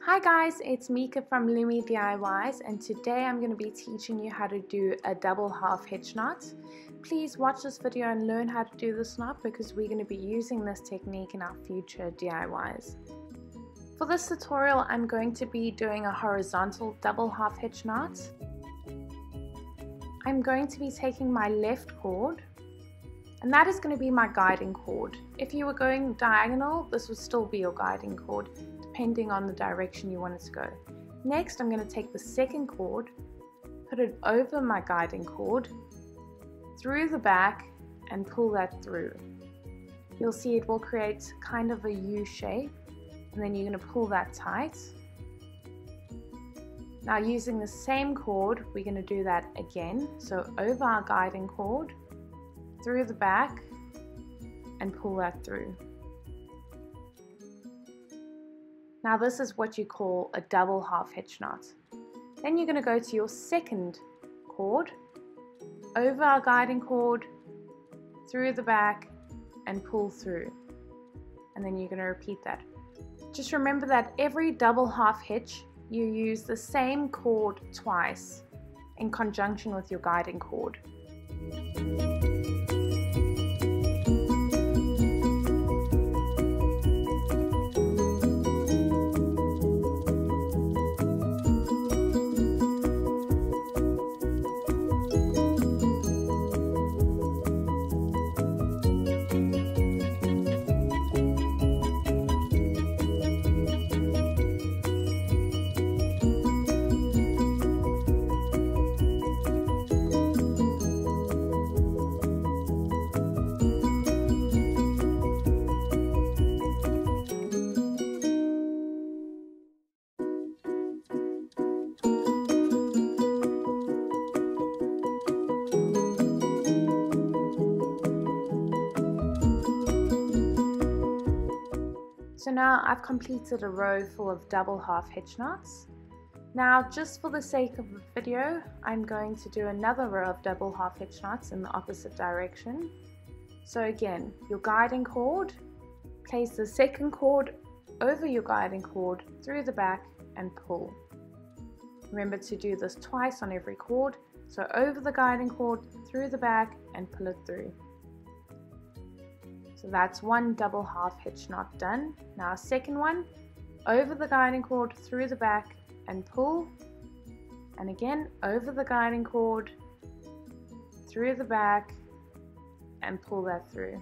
Hi guys, it's Mika from Lumi DIYs, and today I'm going to be teaching you how to do a double half hitch knot. Please watch this video and learn how to do this knot because we're going to be using this technique in our future DIYs. For this tutorial I'm going to be doing a horizontal double half hitch knot. I'm going to be taking my left cord, and that is going to be my guiding cord. If you were going diagonal, this would still be your guiding cord, depending on the direction you want it to go. Next, I'm going to take the second cord, put it over my guiding cord, through the back, and pull that through. You'll see it will create kind of a U shape, and then you're going to pull that tight. Now, using the same cord, we're going to do that again. So over our guiding cord, through the back, and pull that through. Now this is what you call a double half hitch knot. Then you're going to go to your second cord, over our guiding cord, through the back, and pull through. And then you're going to repeat that. Just remember that every double half hitch, you use the same cord twice in conjunction with your guiding cord. So now I've completed a row full of double half hitch knots. Now, just for the sake of the video, I'm going to do another row of double half hitch knots in the opposite direction. So again, your guiding cord, place the second cord over your guiding cord, through the back, and pull. Remember to do this twice on every cord. So over the guiding cord, through the back, and pull it through. So that's one double half hitch knot done. Now second one, over the guiding cord, through the back, and pull. And again, over the guiding cord, through the back, and pull that through.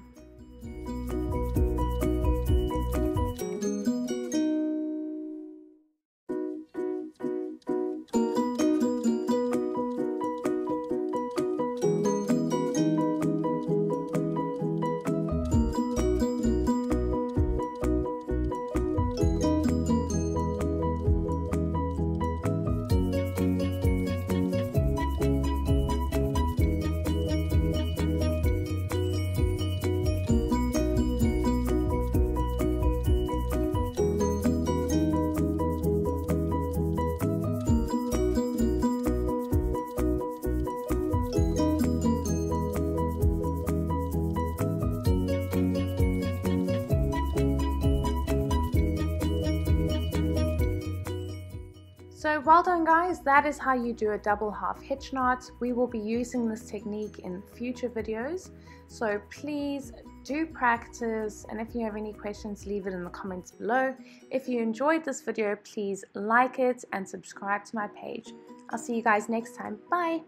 So well done guys, that is how you do a double half hitch knot. We will be using this technique in future videos, so please do practice, and if you have any questions, leave it in the comments below. If you enjoyed this video, please like it and subscribe to my page. I'll see you guys next time. Bye!